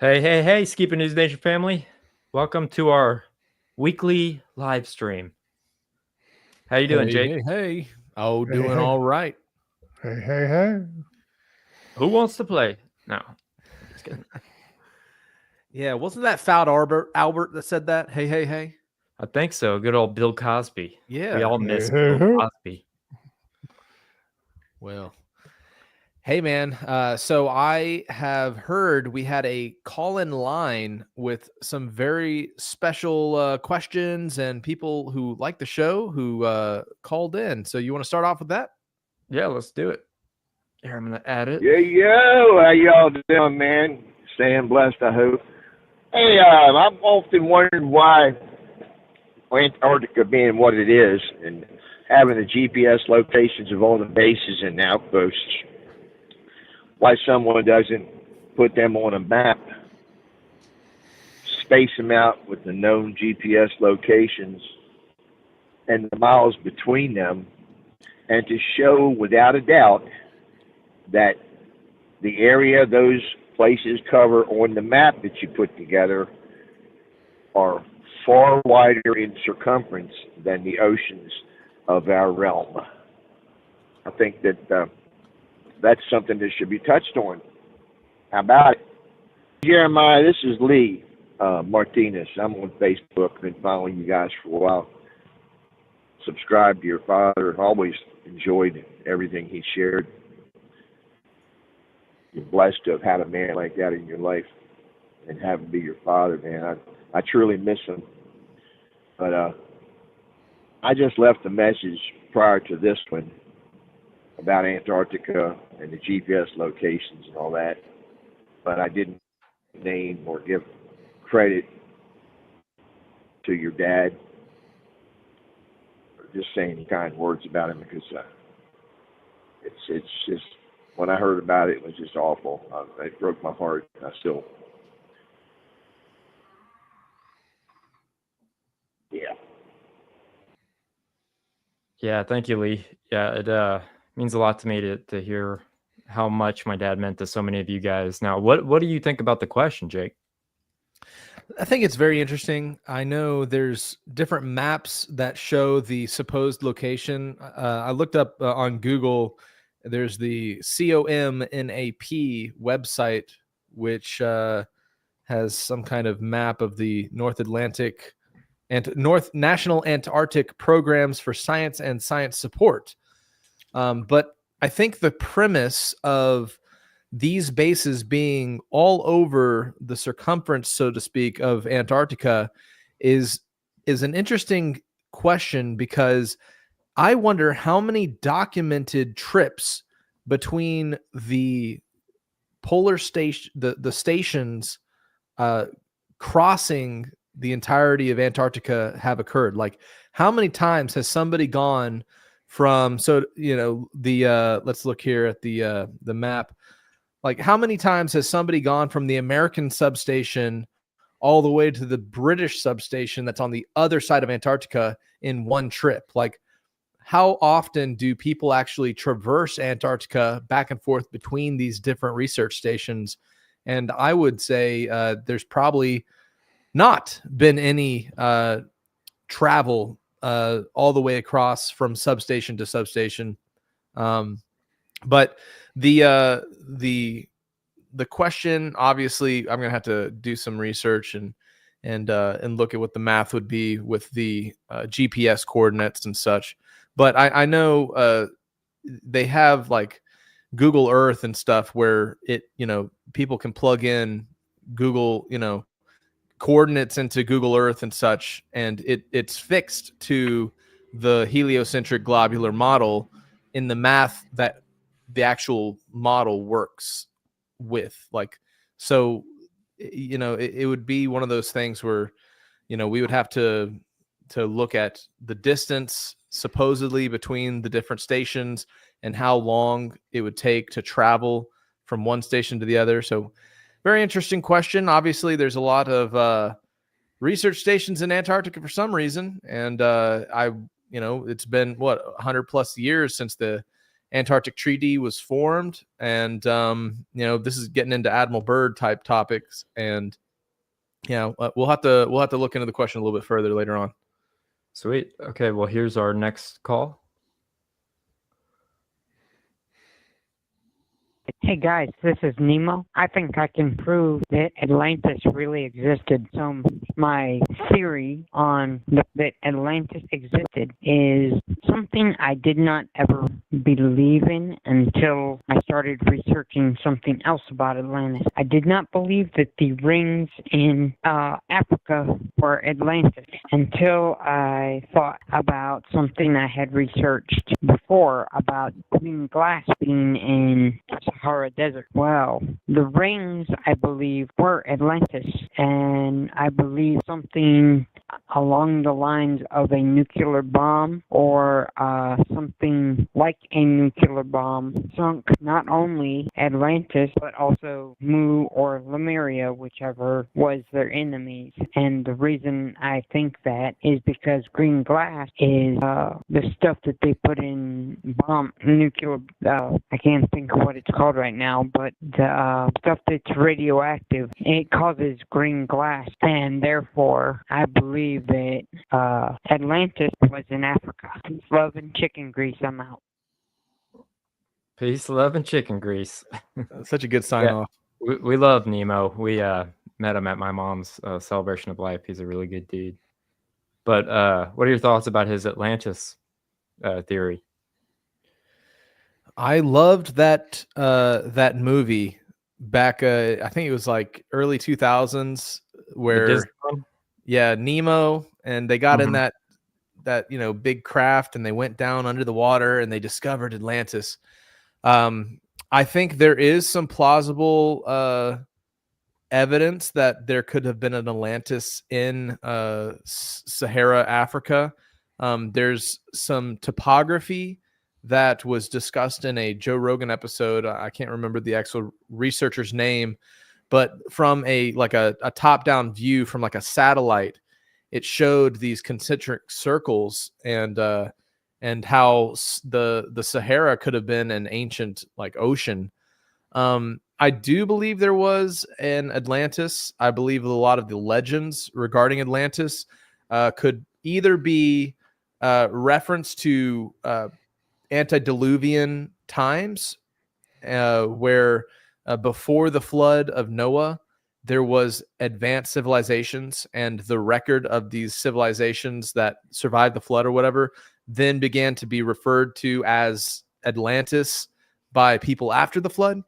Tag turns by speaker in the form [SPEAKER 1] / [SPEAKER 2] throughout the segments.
[SPEAKER 1] Hey, Skiba News Nation family. Welcome to our weekly live stream. How you doing, Jake?
[SPEAKER 2] Hey. Oh,
[SPEAKER 3] Hey,
[SPEAKER 2] doing
[SPEAKER 3] hey.
[SPEAKER 2] all right.
[SPEAKER 3] Hey.
[SPEAKER 1] Who wants to play? No. Just kidding.
[SPEAKER 2] Yeah, wasn't that Fout Albert that said that? Hey.
[SPEAKER 1] I think so. Good old Bill Cosby.
[SPEAKER 2] Yeah.
[SPEAKER 1] We all
[SPEAKER 3] Hey,
[SPEAKER 1] miss
[SPEAKER 3] hey,
[SPEAKER 1] Bill
[SPEAKER 3] hey.
[SPEAKER 1] Cosby.
[SPEAKER 2] Well, hey, man. So I have heard we had a call-in line with some very special questions and people who like the show who called in. So you want to start off with that?
[SPEAKER 1] Yeah, let's do it. Here, I'm going to add it.
[SPEAKER 4] Yo, how y'all doing, man? Staying blessed, I hope. Hey, I've often wondered why Antarctica being what it is and having the GPS locations of all the bases and outposts, why someone doesn't put them on a map, space them out with the known GPS locations and the miles between them, and to show without a doubt that the area those places cover on the map that you put together are far wider in circumference than the oceans of our realm. I think that that's something that should be touched on. How about it? Jeremiah, this is Lee Martinez. I'm on Facebook. Been following you guys for a while. Subscribe to your father. Always enjoyed everything he shared. You're blessed to have had a man like that in your life and have him be your father, man. I truly miss him. But I just left a message prior to this one about Antarctica and the GPS locations and all that. But I didn't name or give credit to your dad or just say any kind words about him because it's just, when I heard about it, it was just awful. It broke my heart. I still, yeah.
[SPEAKER 1] Yeah, thank you, Lee. Yeah, it means a lot to me to hear how much my dad meant to so many of you guys. Now, what do you think about the question, Jake?
[SPEAKER 2] I think it's very interesting. I know there's different maps that show the supposed location. I looked up on Google. There's the COMNAP website, which has some kind of map of the North Atlantic and North National Antarctic Programs for Science and Science Support. But I think the premise of these bases being all over the circumference, so to speak, of Antarctica is an interesting question, because I wonder how many documented trips between the polar station, the stations crossing the entirety of Antarctica have occurred. Like, how many times has somebody gone from, so, you know, the let's look here at the map. Like, how many times has somebody gone from the American substation all the way to the British substation that's on the other side of Antarctica in one trip? Like, how often do people actually traverse Antarctica back and forth between these different research stations? And I would say there's probably not been any travel all the way across from substation to substation. But the question, obviously, I'm gonna have to do some research and look at what the math would be with the GPS coordinates and such. But I know they have like Google Earth and stuff where people can plug in Google coordinates into Google Earth and such, and it's fixed to the heliocentric globular model in the math that the actual model works with. Like, so it would be one of those things where we would have to look at the distance supposedly between the different stations and how long it would take to travel from one station to the other. So very interesting question. Obviously, there's a lot of research stations in Antarctica for some reason, and it's been 100 plus years since the Antarctic Treaty was formed, and this is getting into Admiral Byrd type topics, and we'll have to look into the question a little bit further later on.
[SPEAKER 1] Sweet. Okay, well, here's our next call.
[SPEAKER 5] Hey guys, this is Nemo. I think I can prove that Atlantis really existed. So my theory on that Atlantis existed is something I did not ever believe in until I started researching something else about Atlantis. I did not believe that the rings in Africa were Atlantis until I thought about something I had researched before about green glass being in Sahara Desert. Well, the rings, I believe, were Atlantis, and I believe something along the lines of a nuclear bomb or something like a nuclear bomb sunk not only Atlantis, but also Mu or Lemuria, whichever was their enemies. And the reason I think that is because green glass is the stuff that they put in nuclear, I can't think of what it's called right now, but the stuff that's radioactive, it causes green glass, and therefore I believe that Atlantis was in Africa. Peace, love, and chicken grease. I'm out.
[SPEAKER 1] Peace, love, and chicken grease.
[SPEAKER 2] Such a good sign off.
[SPEAKER 1] We love Nemo. We met him at my mom's celebration of life. He's a really good dude. But what are your thoughts about his Atlantis theory?
[SPEAKER 2] I loved that movie back. I think it was like early 2000s, where Nemo, and they got in that big craft, and they went down under the water, and they discovered Atlantis. I think there is some plausible evidence that there could have been an Atlantis in Sahara, Africa. There's some topography that was discussed in a Joe Rogan episode. I can't remember the actual researcher's name, but from a top-down view from like a satellite, it showed these concentric circles and how the Sahara could have been an ancient ocean. I do believe there was an Atlantis. I believe a lot of the legends regarding Atlantis could either be reference to antediluvian times, where before the flood of Noah, there was advanced civilizations, and the record of these civilizations that survived the flood or whatever then began to be referred to as Atlantis by people after the flood.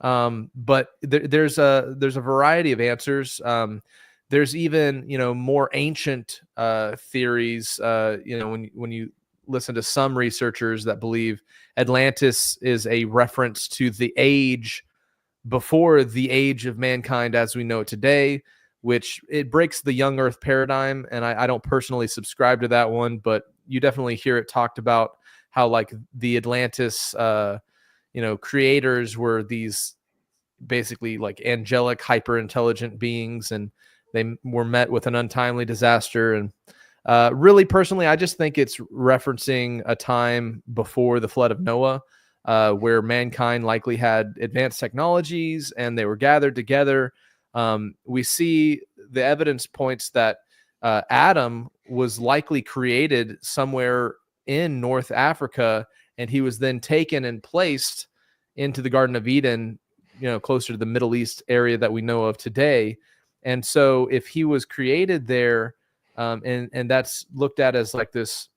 [SPEAKER 2] But there's a variety of answers. There's even more ancient theories. When you listen to some researchers that believe Atlantis is a reference to the age before the age of mankind as we know it today, which it breaks the young earth paradigm. And I don't personally subscribe to that one, but you definitely hear it talked about how the Atlantis, creators were these basically angelic, hyper intelligent beings, and they were met with an untimely disaster. And really, personally, I just think it's referencing a time before the flood of Noah, where mankind likely had advanced technologies and they were gathered together. We see the evidence points that Adam was likely created somewhere in North Africa, and he was then taken and placed into the Garden of Eden, closer to the Middle East area that we know of today. And so if he was created there, and that's looked at as this,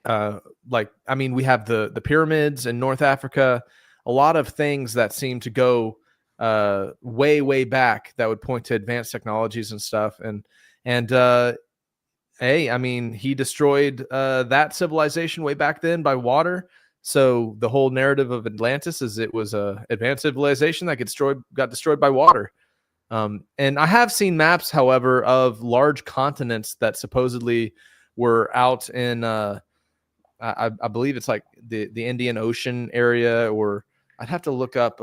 [SPEAKER 2] we have the pyramids in North Africa, a lot of things that seem to go way back that would point to advanced technologies and stuff. He destroyed that civilization way back then by water. So the whole narrative of Atlantis is it was a advanced civilization that got destroyed by water. And I have seen maps, however, of large continents that supposedly were out in, I believe it's the Indian Ocean area, or I'd have to look up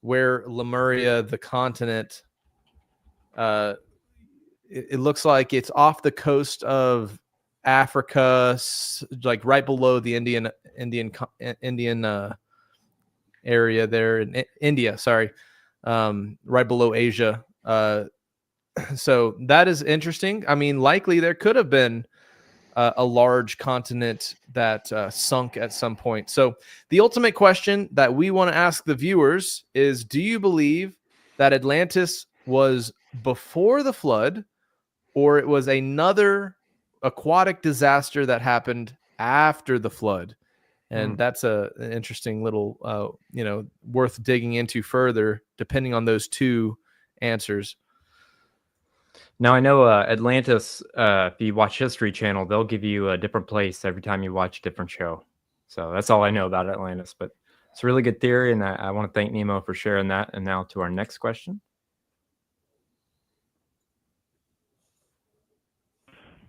[SPEAKER 2] where Lemuria, the continent, it looks like it's off the coast of Africa, like right below the Indian area there in India. Sorry, right below Asia. So that is interesting. I mean, likely there could have been a large continent that sunk at some point. So the ultimate question that we want to ask the viewers is, do you believe that Atlantis was before the flood, or it was another aquatic disaster that happened after the flood? And that's an interesting little, worth digging into further, depending on those two answers.
[SPEAKER 1] Now, I know Atlantis, if you watch History Channel, they'll give you a different place every time you watch a different show. So that's all I know about Atlantis. But it's a really good theory, and I want to thank Nemo for sharing that. And now to our next question.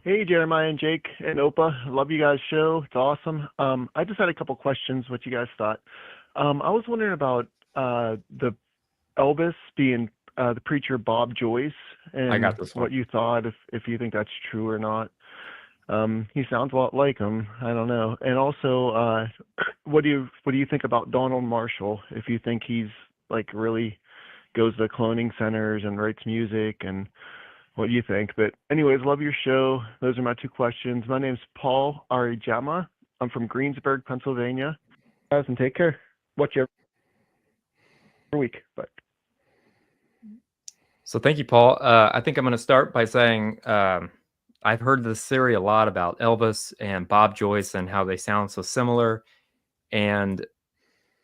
[SPEAKER 6] Hey, Jeremiah and Jake and Opa. Love you guys' show. It's awesome. I just had a couple questions, what you guys thought. I was wondering about the Elvis being the preacher Bob Joyce, and
[SPEAKER 1] I got this one.
[SPEAKER 6] what you thought, if you think that's true or not. He sounds a lot like him. I don't know. And also, what do you think about Donald Marshall? If you think he's like really goes to cloning centers and writes music, and what do you think? But anyways, love your show. Those are my two questions. My name's Paul Arijama. I'm from Greensburg, Pennsylvania. Guys, and take care. Watch you every week. Bye.
[SPEAKER 1] So thank you, Paul. I think I'm going to start by saying I've heard this theory a lot about Elvis and Bob Joyce and how they sound so similar. And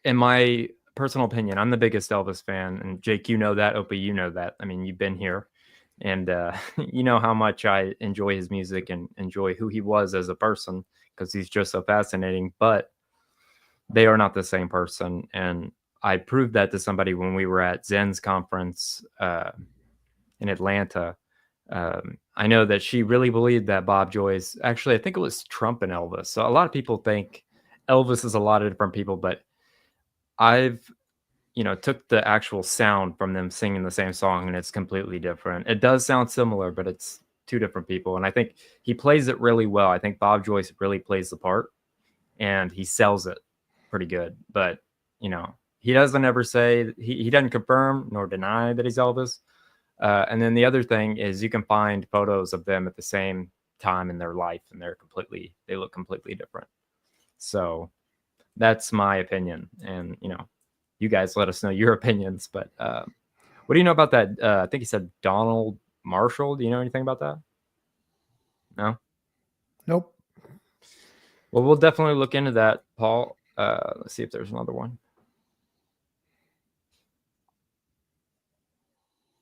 [SPEAKER 1] in my personal opinion, I'm the biggest Elvis fan. And Jake, you know that. Opie, you know that. I mean, you've been here. And you know how much I enjoy his music and enjoy who he was as a person, because he's just so fascinating. But they are not the same person. And I proved that to somebody when we were at Zen's conference in Atlanta. I know that she really believed that Bob Joyce, actually, I think it was Trump and Elvis. So a lot of people think Elvis is a lot of different people, but I've, took the actual sound from them singing the same song, and it's completely different. It does sound similar, but it's two different people. And I think he plays it really well. I think Bob Joyce really plays the part, and he sells it pretty good. But, he doesn't ever say, he doesn't confirm nor deny that he's Elvis. And then the other thing is you can find photos of them at the same time in their life, and they look completely different. So that's my opinion. And, you guys let us know your opinions. But what do you know about that? I think he said Donald Marshall. Do you know anything about that? No?
[SPEAKER 3] Nope.
[SPEAKER 1] Well, we'll definitely look into that, Paul. Let's see if there's another one.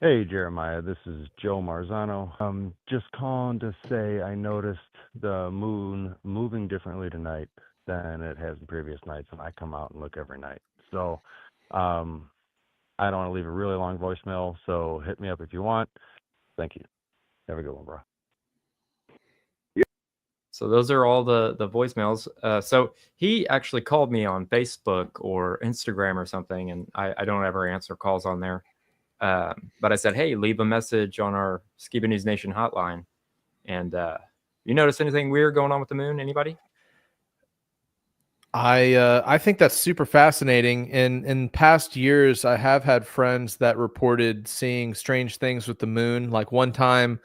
[SPEAKER 7] Hey, Jeremiah, this is Joe Marzano. Just calling to say I noticed the moon moving differently tonight than it has in previous nights, and I come out and look every night. So I don't want to leave a really long voicemail, so hit me up if you want. Thank you. Have a good one, bro.
[SPEAKER 1] So those are all the voicemails. So he actually called me on Facebook or Instagram or something, and I don't ever answer calls on there. But I said, hey, leave a message on our Skiba News Nation hotline. And you notice anything weird going on with the moon? Anybody?
[SPEAKER 2] I think that's super fascinating. In past years, I have had friends that reported seeing strange things with the moon. Like one time,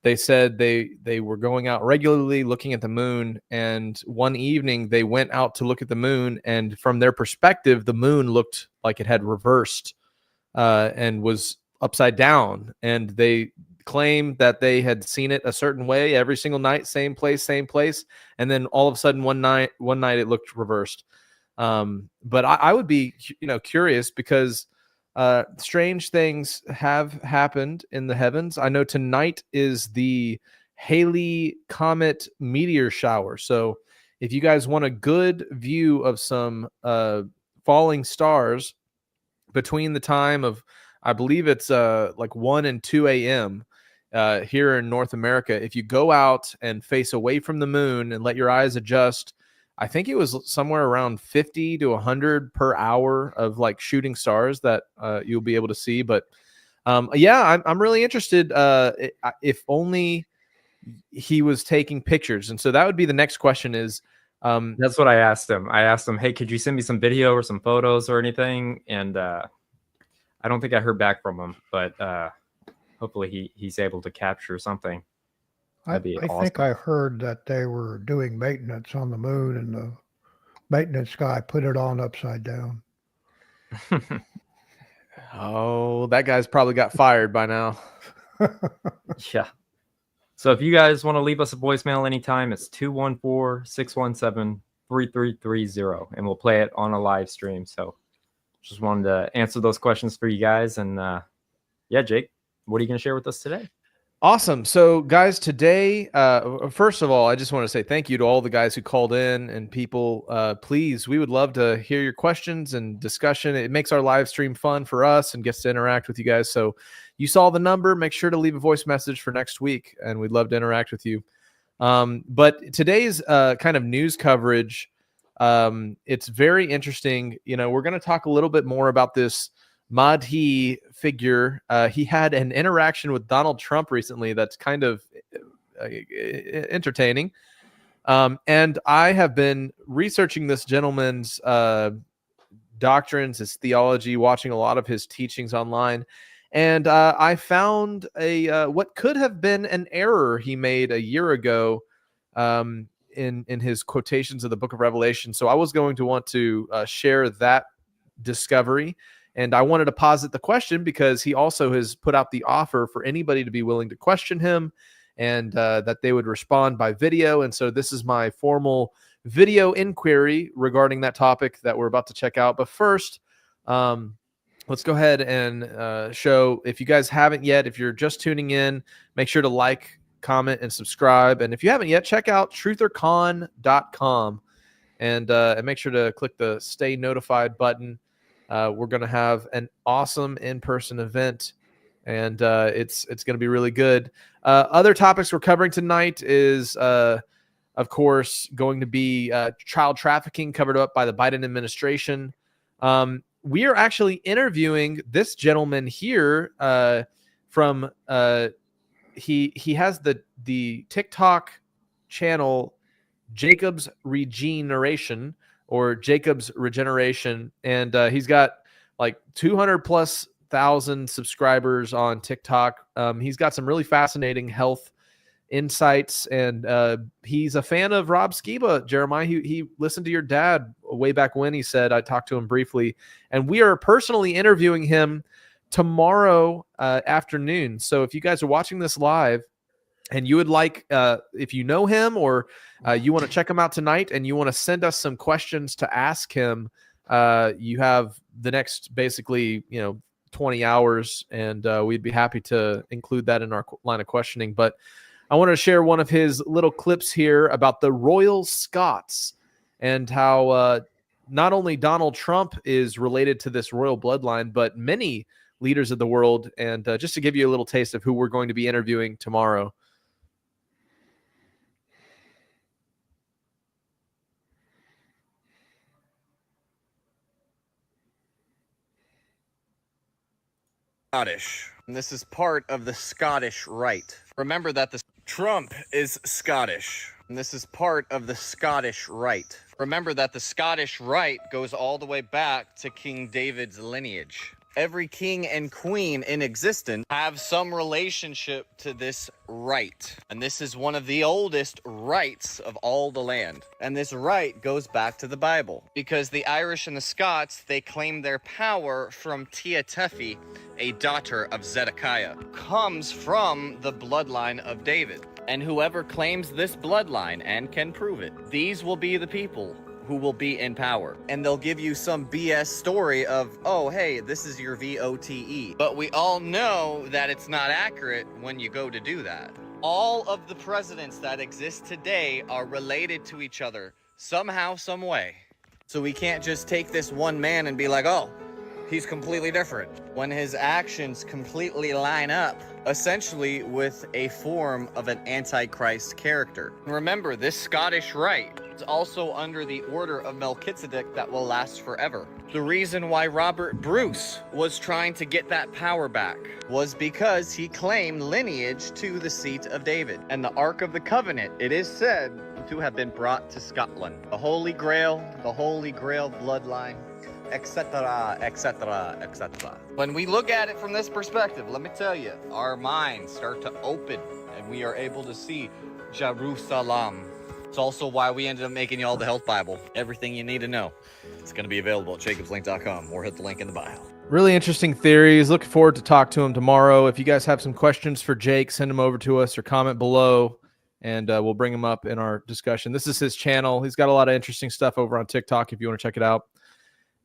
[SPEAKER 2] they said they were going out regularly looking at the moon, and one evening they went out to look at the moon, and from their perspective, the moon looked like it had reversed and was upside down, and they claimed that they had seen it a certain way every single night, same place, and then all of a sudden one night it looked reversed. But I would be curious, because strange things have happened in the heavens. I know tonight is the Halley Comet meteor shower, so if you guys want a good view of some falling stars between the time of, I believe it's like 1 and 2 a.m. Here in North America, if you go out and face away from the moon and let your eyes adjust, I think it was somewhere around 50 to 100 per hour of like shooting stars that you'll be able to see. But yeah, I'm really interested. If only he was taking pictures. And so that would be the next question is,
[SPEAKER 1] That's what I asked him. I asked him, hey, could you send me some video or some photos or anything? And I don't think I heard back from him, but hopefully he's able to capture something.
[SPEAKER 3] I
[SPEAKER 1] That'd be
[SPEAKER 3] think
[SPEAKER 1] awesome.
[SPEAKER 3] I heard that they were doing maintenance on the moon, and the maintenance guy put it on upside down.
[SPEAKER 2] oh, that guy's probably got fired by now.
[SPEAKER 1] Yeah. So if you guys want to leave us a voicemail anytime, it's 214-617-3330, and we'll play it on a live stream. So just wanted to answer those questions for you guys. And yeah, Jake, what are you going to share with us today?
[SPEAKER 2] Awesome. So, guys, today, first of all, I just want to say thank you to all the guys who called in and people. Please, we would love to hear your questions and discussion. It makes our live stream fun for us and gets to interact with you guys. So, you saw the number. Make sure to leave a voice message for next week, and we'd love to interact with you. But today's kind of news coverage, it's very interesting. You know, we're going to talk a little bit more about this Mahdi figure. He had an interaction with Donald Trump recently that's kind of entertaining. And I have been researching this gentleman's doctrines, his theology, watching a lot of his teachings online. And I found what could have been an error he made a year ago in his quotations of the book of Revelation. So I was going to want to share that discovery. And I wanted to posit the question because he also has put out the offer for anybody to be willing to question him, and that they would respond by video. And so this is my formal video inquiry regarding that topic that we're about to check out. But first, let's go ahead and show, if you guys haven't yet, if you're just tuning in, make sure to like, comment, and subscribe. And if you haven't yet, check out TRUTHERCON.com and make sure to click the stay notified button. We're going to have an awesome in-person event, and it's going to be really good. Other topics we're covering tonight is, of course, going to be child trafficking covered up by the Biden administration. We are actually interviewing this gentleman here from he has the TikTok channel Jacob's Regeneration, or Jacob's Regeneration. And he's got like 200,000+ subscribers on TikTok. He's got some really fascinating health insights, and he's a fan of Rob Skiba. Jeremiah, he listened to your dad way back when. He said, I talked to him briefly, and we are personally interviewing him tomorrow afternoon. So if you guys are watching this live, and you would like, if you know him, or you want to check him out tonight, and you want to send us some questions to ask him, you have the next basically 20 hours, and we'd be happy to include that in our line of questioning. But I wanted to share one of his little clips here about the Royal Scots and how not only Donald Trump is related to this royal bloodline, but many leaders of the world. And just to give you a little taste of who we're going to be interviewing tomorrow.
[SPEAKER 8] Scottish. And this is part of the Scottish Rite. Remember that Trump is Scottish. And this is part of the Scottish Rite. Remember that the Scottish Rite goes all the way back to King David's lineage. Every king and queen in existence have some relationship to this rite. And this is one of the oldest rites of all the land. And this rite goes back to the Bible. Because the Irish and the Scots, they claim their power from Tia Tephi, a daughter of Zedekiah, comes from the bloodline of David. And whoever claims this bloodline and can prove it, these will be the people who will be in power. And they'll give you some BS story of, oh, hey, this is your VOTE. But we all know that it's not accurate when you go to do that. All of the presidents that exist today are related to each other somehow, some way. So we can't just take this one man and be like, oh, he's completely different. When his actions completely line up, essentially with a form of an Antichrist character. Remember, this Scottish Rite is also under the order of Melchizedek that will last forever. The reason why Robert Bruce was trying to get that power back was because he claimed lineage to the seat of David. And the Ark of the Covenant, it is said to have been brought to Scotland. The Holy Grail bloodline, etc., etc., etc. When we look at it from this perspective, let me tell you, our minds start to open and we are able to see Jerusalem. It's also why we ended up making y'all the Health Bible. Everything you need to know. It's going to be available at jacobslink.com or hit the link in the bio.
[SPEAKER 2] Really interesting theories. Looking forward to talk to him tomorrow. If you guys have some questions for Jake, send them over to us or comment below, and we'll bring them up in our discussion. This is his channel. He's got a lot of interesting stuff over on TikTok if you want to check it out.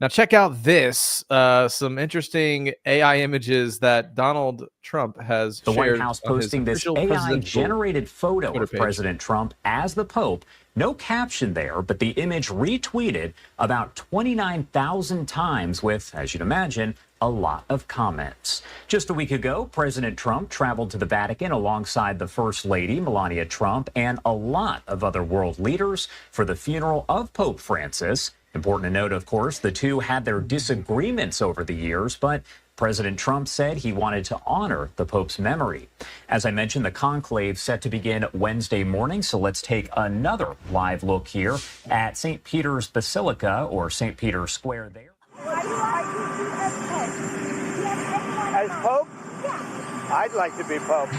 [SPEAKER 2] Now check out this, some interesting AI images that Donald Trump has
[SPEAKER 9] shared. The White House
[SPEAKER 2] on
[SPEAKER 9] posting this AI-generated photo of President Trump as the Pope. No caption there, but the image retweeted about 29,000 times with, as you'd imagine, a lot of comments. Just a week ago, President Trump traveled to the Vatican alongside the First Lady, Melania Trump, and a lot of other world leaders for the funeral of Pope Francis. Important to note, of course, the two had their disagreements over the years, but President Trump said he wanted to honor the Pope's memory. As I mentioned, the conclave set to begin Wednesday morning, so let's take another live look here at St. Peter's Basilica, or St. Peter's Square there.
[SPEAKER 10] As Pope? Yeah. I'd like to be Pope.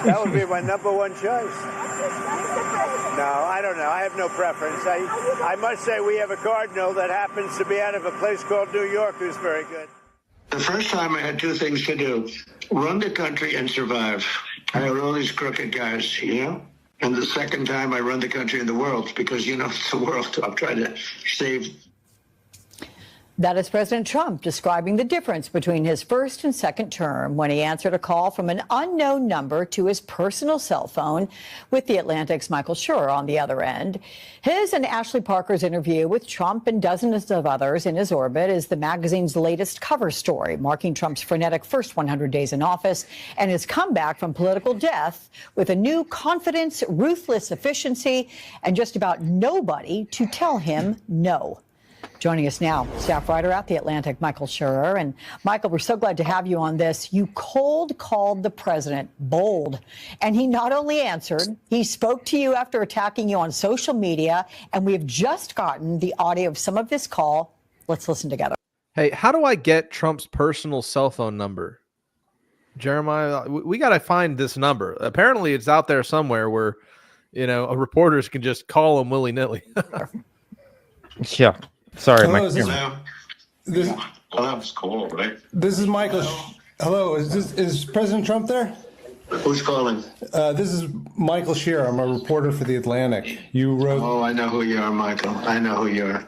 [SPEAKER 10] That would be my number one choice. No, I don't know. I have no preference. I must say we have a cardinal that happens to be out of a place called New York who's very good.
[SPEAKER 11] The first time I had two things to do: run the country and survive. I had all these crooked guys, you know? And the second time I run the country and the world, because, you know, it's the world I'm trying to save.
[SPEAKER 12] That is President Trump describing the difference between his first and second term when he answered a call from an unknown number to his personal cell phone, with the Atlantic's Michael Schur on the other end. His and Ashley Parker's interview with Trump and dozens of others in his orbit is the magazine's latest cover story, marking Trump's frenetic first 100 days in office and his comeback from political death with a new confidence, ruthless efficiency, and just about nobody to tell him no. Joining us now, staff writer at The Atlantic, Michael Schur. And Michael, we're so glad to have you on this. You cold called the president bold, and he not only answered, he spoke to you after attacking you on social media, and we have just gotten the audio of some of this call. Let's listen together.
[SPEAKER 2] Hey, how do I get Trump's personal cell phone number? Jeremiah, we got to find this number. Apparently it's out there somewhere where, you know, reporters can just call him willy-nilly.
[SPEAKER 1] Yeah. Sorry,
[SPEAKER 11] Hello,
[SPEAKER 13] Hello,
[SPEAKER 11] that's cool, right?
[SPEAKER 13] This is Michael. Hello, is President Trump there?
[SPEAKER 11] Who's calling?
[SPEAKER 13] This is Michael Scheer. I'm a reporter for The Atlantic. You wrote.
[SPEAKER 11] Oh, I know who you are, Michael. I know who you are.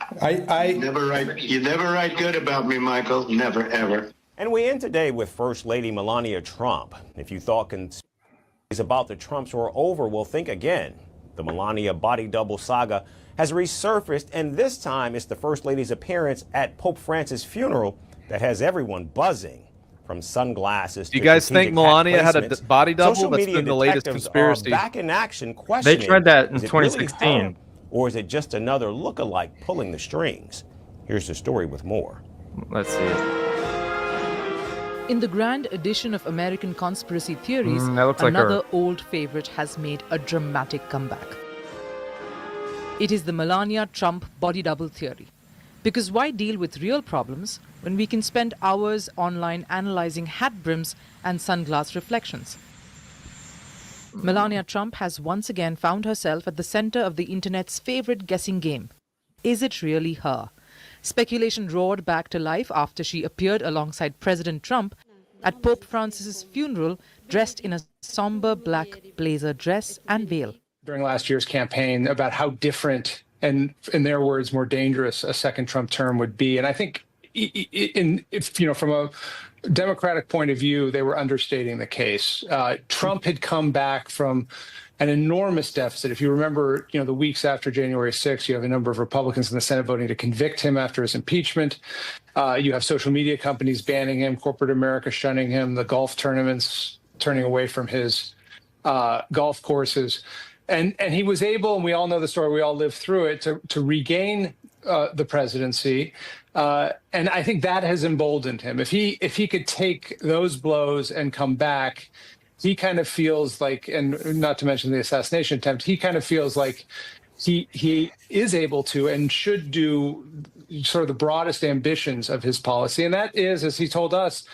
[SPEAKER 13] You
[SPEAKER 11] never write good about me, Michael. Never, ever.
[SPEAKER 14] And we end today with First Lady Melania Trump. If you thought conspiracies about the Trumps were over, well, think again. The Melania body double saga has resurfaced, and this time it's the First Lady's appearance at Pope Francis' funeral that has everyone buzzing, from sunglasses to
[SPEAKER 2] you guys think Melania had a body double?
[SPEAKER 14] Social
[SPEAKER 2] That's
[SPEAKER 14] media
[SPEAKER 2] been the latest conspiracy.
[SPEAKER 14] Back in action, questioning,
[SPEAKER 1] they tried that in
[SPEAKER 14] is it
[SPEAKER 1] 2016.
[SPEAKER 14] really her, or is it just another lookalike pulling the strings? Here's the story with more.
[SPEAKER 1] Let's see.
[SPEAKER 15] In the grand edition of American conspiracy theories,
[SPEAKER 1] another
[SPEAKER 15] old favorite has made a dramatic comeback. It is the Melania Trump body double theory. Because why deal with real problems when we can spend hours online analyzing hat brims and sunglass reflections? Melania Trump has once again found herself at the center of the internet's favorite guessing game. Is it really her? Speculation roared back to life after she appeared alongside President Trump at Pope Francis' funeral, dressed in a somber black blazer dress and veil.
[SPEAKER 16] During last year's campaign, about how different and, in their words, more dangerous a second Trump term would be. And I think from a Democratic point of view, they were understating the case. Trump had come back from an enormous deficit. If you remember, the weeks after January 6th, you have a number of Republicans in the Senate voting to convict him after his impeachment. You have social media companies banning him, corporate America shunning him, the golf tournaments turning away from his golf courses. And he was able, and we all know the story, we all lived through it, to regain the presidency. And I think that has emboldened him. If he could take those blows and come back, he kind of feels like, and not to mention the assassination attempt, he kind of feels like he is able to and should do sort of the broadest ambitions of his policy. And that is, as he told us,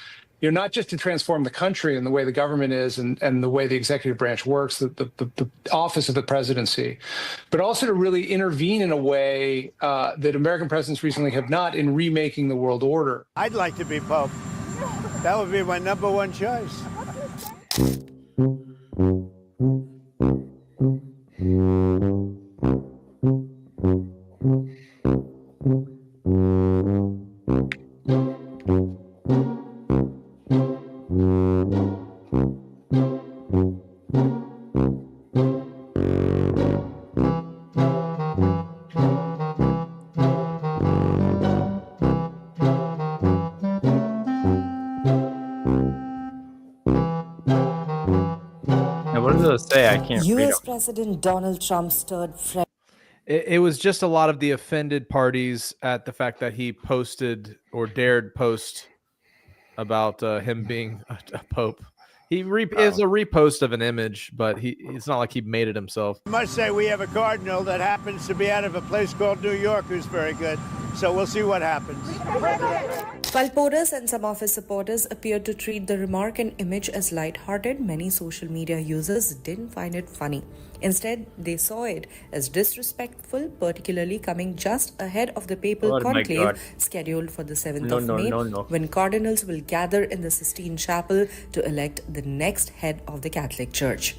[SPEAKER 16] not just to transform the country and the way the government is and the way the executive branch works, the office of the presidency, but also to really intervene in a way that American presidents recently have not in remaking the world order.
[SPEAKER 10] I'd like to be Pope. That would be my number one choice.
[SPEAKER 1] Say I can't read
[SPEAKER 17] U.S.
[SPEAKER 1] them.
[SPEAKER 17] President Donald Trump stirred fresh.
[SPEAKER 2] It was just a lot of the offended parties at the fact that he posted or dared post about him being a pope. It was a repost of an image, but it's not like he made it himself.
[SPEAKER 10] I must say we have a cardinal that happens to be out of a place called New York who's very good. So we'll see what happens.
[SPEAKER 17] While Porras and some of his supporters appeared to treat the remark and image as lighthearted, many social media users didn't find it funny. Instead, they saw it as disrespectful, particularly coming just ahead of the papal conclave scheduled for the 7th of May, when cardinals will gather in the Sistine Chapel to elect the next head of the Catholic Church.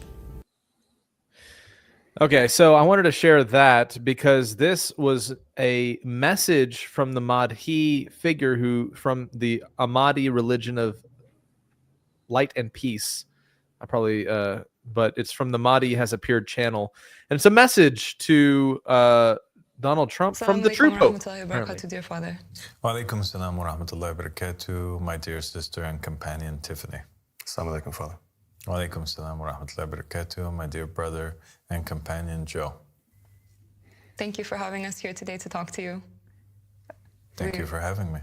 [SPEAKER 2] Okay, so I wanted to share that because this was a message from the Mahdi figure from the Mahdi religion of light and peace. But it's from the Mahdi Has Appeared channel. And it's a message to Donald Trump from the true Pope.
[SPEAKER 18] Dear Father. Wa alaikum assalam wa rahmatullahi wa barakatuh, my dear sister and companion Tiffany. Assalamu alaikum, Father. Wa alaikum assalam wa rahmatullahi wa barakatuh, my dear brother and companion Joe.
[SPEAKER 19] Thank you for having us here today to talk to you.
[SPEAKER 18] Thank you for having me.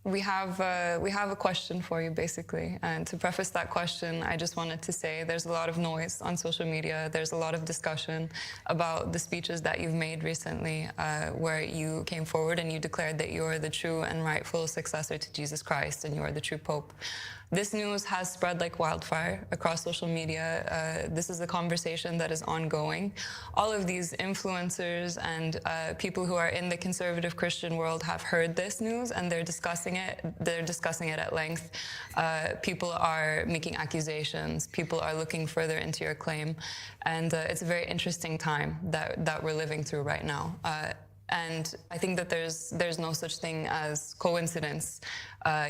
[SPEAKER 19] We have a question for you, basically. And to preface that question, I just wanted to say there's a lot of noise on social media. There's a lot of discussion about the speeches that you've made recently, where you came forward and you declared that you're the true and rightful successor to Jesus Christ and you are the true Pope. This news has spread like wildfire across social media. This is a conversation that is ongoing. All of these influencers and people who are in the conservative Christian world have heard this news and they're discussing it. They're discussing it at length. People are making accusations. People are looking further into your claim. And it's a very interesting time that we're living through right now. And I think that there's no such thing as coincidence.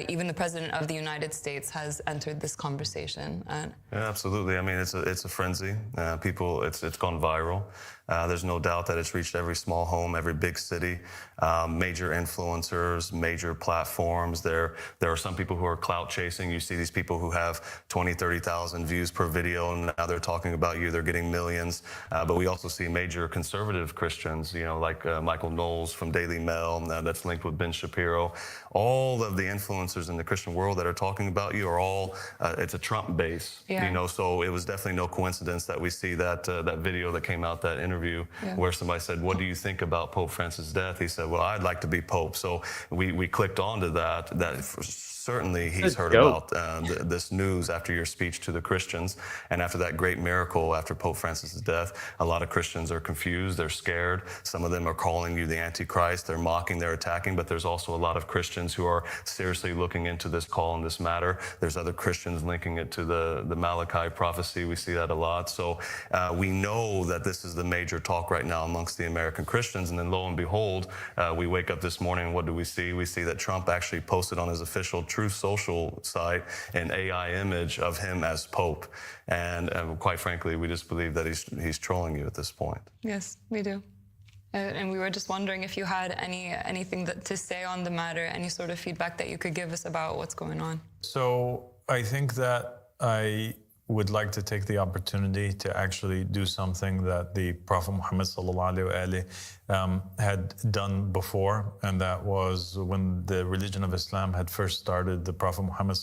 [SPEAKER 19] Even the President of the United States has entered this conversation.
[SPEAKER 20] Yeah, absolutely. I mean, it's a frenzy. It's gone viral. There's no doubt that it's reached every small home, every big city, major influencers, major platforms. There are some people who are clout chasing. You see these people who have 20, 30,000 views per video, and now they're talking about you. They're getting millions. But we also see major conservative Christians, like Michael Knowles from Daily Mail, that's linked with Ben Shapiro. All of the influencers in the Christian world that are talking about you are all, it's a Trump base, so it was definitely no coincidence that we see that video that came out, that interview, where somebody said, what do you think about Pope Francis' death? He said, well, I'd like to be Pope. So we clicked onto that certainly he's heard about this news after your speech to the Christians. And after that great miracle, after Pope Francis' death, a lot of Christians are confused, they're scared. Some of them are calling you the Antichrist, they're mocking, they're attacking, but there's also a lot of Christians who are seriously looking into this call and this matter. There's other Christians linking it to the Malachi prophecy. We see that a lot. So we know that this is the major talk right now amongst the American Christians. And then lo and behold, we wake up this morning and what do we see? We see that Trump actually posted on his official Truth Social site an AI image of him as Pope. And quite frankly, we just believe that he's trolling you at this point.
[SPEAKER 19] Yes, we do. And we were just wondering if you had anything to say on the matter, any sort of feedback that you could give us about what's going on.
[SPEAKER 18] So I think that I would like to take the opportunity to actually do something that the Prophet Muhammad had done before, and that was when the religion of Islam had first started. The Prophet Muhammad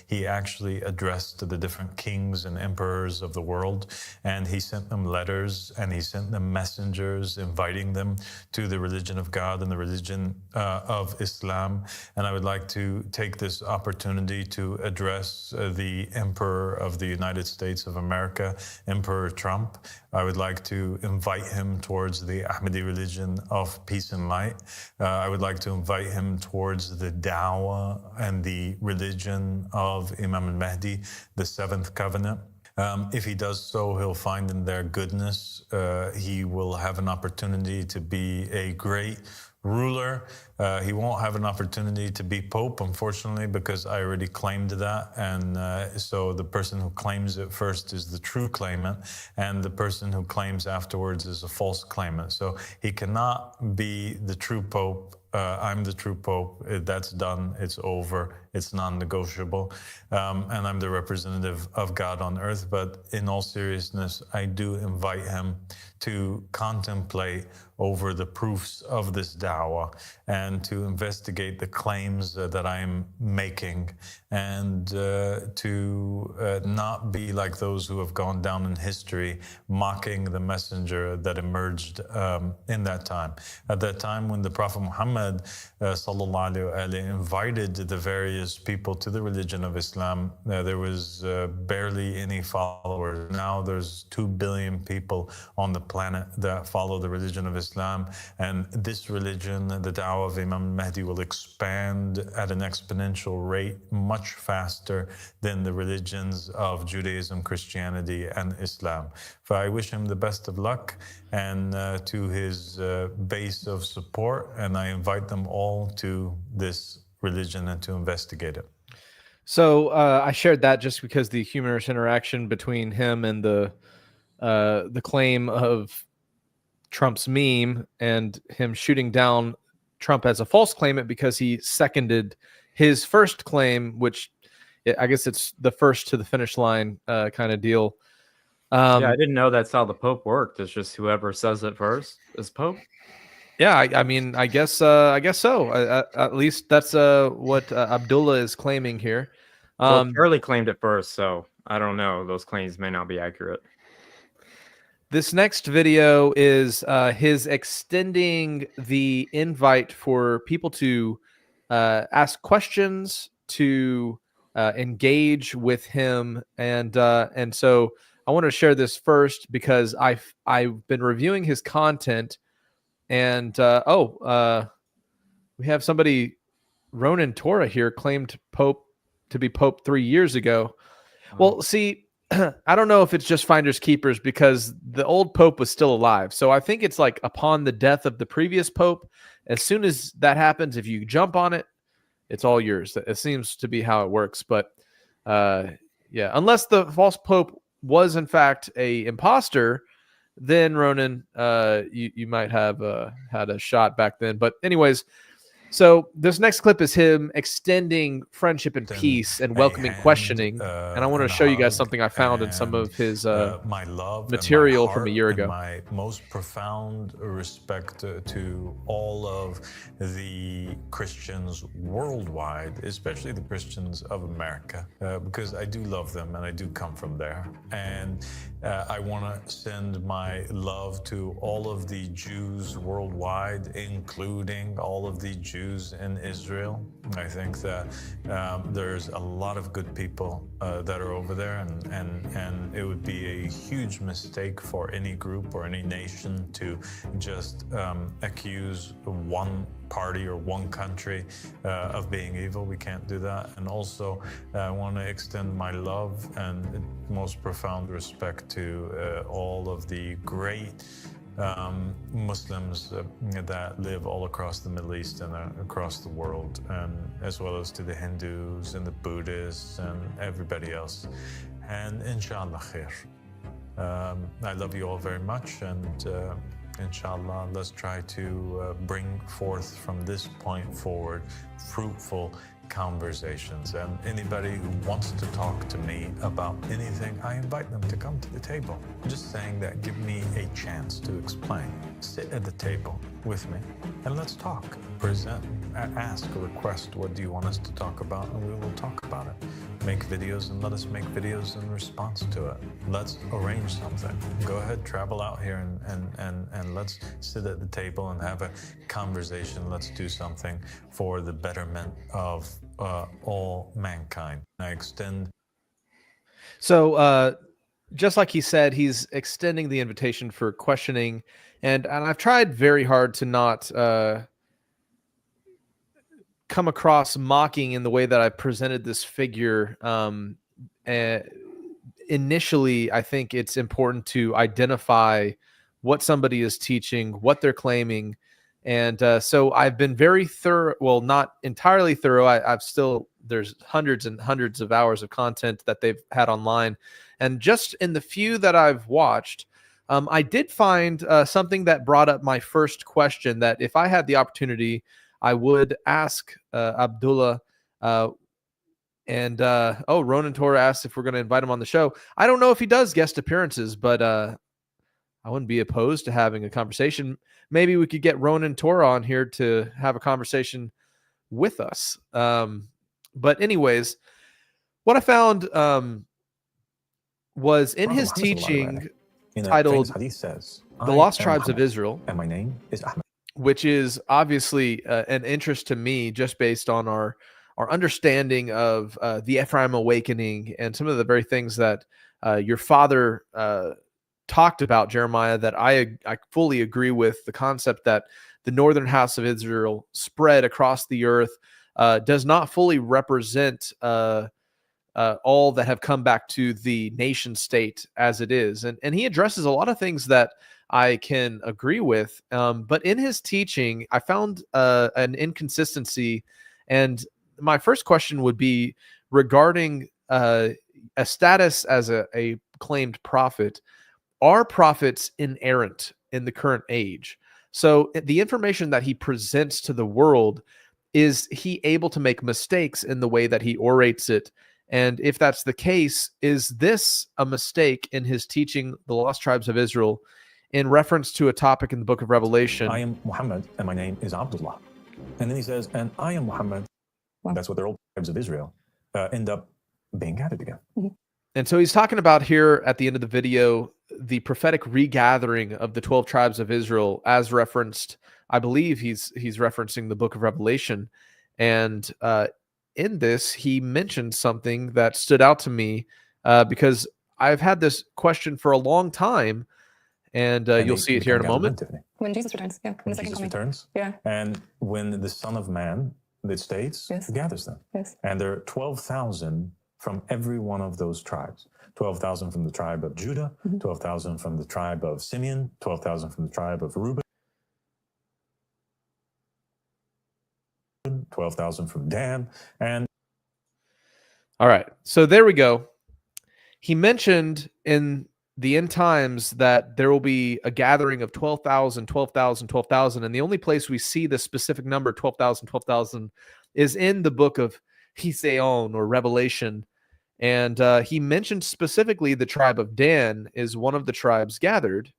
[SPEAKER 18] he actually addressed the different kings and emperors of the world, and he sent them letters and he sent them messengers inviting them to the religion of God and the religion of Islam. And I would like to take this opportunity to address the Emperor of the United States of America, Emperor Trump. I would like to invite him towards the Ahmadi religion of peace and light. I would like to invite him towards the Dawah and the religion of Imam al-Mahdi, the seventh covenant. If he does so, he'll find in their goodness. He will have an opportunity to be a great ruler. He won't have an opportunity to be Pope, unfortunately, because I already claimed that. And so the person who claims it first is the true claimant, and the person who claims afterwards is a false claimant. So he cannot be the true Pope. I'm the true Pope. That's done. It's over. It's non-negotiable. And I'm the representative of God on earth. But in all seriousness, I do invite him to contemplate over the proofs of this dawah and to investigate the claims that I'm making, and to not be like those who have gone down in history mocking the messenger that emerged in that time. At that time when the Prophet Muhammad invited the various people to the religion of Islam, there was barely any followers. Now there's 2 billion people on the planet that follow the religion of Islam, and this religion, the Dawah of Imam Mahdi, will expand at an exponential rate much faster than the religions of Judaism, Christianity, and Islam. So I wish him the best of luck, and to his base of support, and I invite them all to this religion and to investigate it.
[SPEAKER 2] So I shared that just because the humorous interaction between him and the claim of Trump's meme and him shooting down Trump as a false claimant because he seconded his first claim, which I guess it's the first to the finish line kind of deal.
[SPEAKER 1] Yeah, I didn't know that's how the Pope worked. It's just whoever says it first is Pope.
[SPEAKER 2] Yeah, I mean, I guess so. At least that's what Abdullah is claiming here.
[SPEAKER 1] Well, Charlie claimed it first, so I don't know. Those claims may not be accurate.
[SPEAKER 2] This next video is his extending the invite for people to ask questions, to engage with him, and so I want to share this first because I've been reviewing his content, and we have somebody, Ronan Torah here, claimed Pope to be Pope 3 years ago. Well, see, I don't know if it's just finders keepers because the old Pope was still alive. So I think it's like upon the death of the previous Pope, as soon as that happens, if you jump on it, it's all yours. It seems to be how it works. But yeah, unless the false Pope was in fact a imposter, then Ronan, you might have had a shot back then. But anyways, so this next clip is him extending friendship and peace and welcoming questioning. And I want to show you guys something I found in some of his
[SPEAKER 18] my love
[SPEAKER 2] material
[SPEAKER 18] and my
[SPEAKER 2] from a year ago.
[SPEAKER 18] My most profound respect to all of the Christians worldwide, especially the Christians of America, because I do love them and I do come from there. And I want to send my love to all of the Jews worldwide, including all of the Jews in Israel. I think that there's a lot of good people that are over there, and it would be a huge mistake for any group or any nation to just accuse one party or one country of being evil. We can't do that. And also, I want to extend my love and most profound respect to all of the great Muslims that live all across the Middle East and across the world, and as well as to the Hindus and the Buddhists and everybody else. And inshallah khair. I love you all very much, and Inshallah, let's try to bring forth from this point forward fruitful conversations. And anybody who wants to talk to me about anything, I invite them to come to the table. I'm just saying that give me a chance to explain. Sit at the table with me and let's talk. Present, ask, request, what do you want us to talk about, and we will talk about it. Make videos and let us make videos in response to it. Let's arrange something. Go ahead, travel out here and let's sit at the table and have a conversation. Let's do something for the betterment of all mankind. I extend.
[SPEAKER 2] So, just like he said, he's extending the invitation for questioning, and I've tried very hard to not come across mocking in the way that I presented this figure. Initially, I think it's important to identify what somebody is teaching, what they're claiming. And so I've been very thorough, well, not entirely thorough. There's hundreds and hundreds of hours of content that they've had online. And just in the few that I've watched, I did find something that brought up my first question that if I had the opportunity, I would ask Abdullah. Ronan Torah asked if we're going to invite him on the show. I don't know if he does guest appearances, but I wouldn't be opposed to having a conversation. Maybe we could get Ronan Torah on here to have a conversation with us. But anyways, what I found was in his teaching titled The Lost Tribes of Israel,
[SPEAKER 21] and my name is Ahmed,
[SPEAKER 2] which is obviously an interest to me just based on our understanding of the Ephraim awakening and some of the very things that your father talked about, Jeremiah, that I fully agree with. The concept that the northern house of Israel spread across the earth does not fully represent all that have come back to the nation state as it is. And he addresses a lot of things that I can agree with. But in his teaching, I found an inconsistency. And my first question would be regarding a status as a claimed prophet. Are prophets inerrant in the current age? So the information that he presents to the world, is he able to make mistakes in the way that he orates it? And if that's the case, is this a mistake in his teaching the lost tribes of Israel in reference to a topic in the book of Revelation?
[SPEAKER 21] I am Muhammad and my name is Abdullah. And then he says, and I am Muhammad. That's what the old tribes of Israel end up being gathered again.
[SPEAKER 2] And so he's talking about here at the end of the video, the prophetic regathering of the 12 tribes of Israel as referenced. I believe he's referencing the book of Revelation. And in this, he mentioned something that stood out to me because I've had this question for a long time. And you'll see it here in a moment.
[SPEAKER 19] When Jesus returns, yeah.
[SPEAKER 21] When Jesus returns,
[SPEAKER 19] yeah.
[SPEAKER 21] And when the Son of Man, the states, gathers them.
[SPEAKER 19] Yes.
[SPEAKER 21] And there are 12,000 from every one of those tribes. 12,000 from the tribe of Judah, 12,000 from the tribe of Simeon, 12,000 from the tribe of Reuben, 12,000 from Dan, and...
[SPEAKER 2] All right, so there we go. He mentioned in the end times that there will be a gathering of 12,000, 12,000, 12,000, and the only place we see the specific number, 12,000, 12,000, is in the book of Hiseon or Revelation. And he mentioned specifically the tribe of Dan is one of the tribes gathered.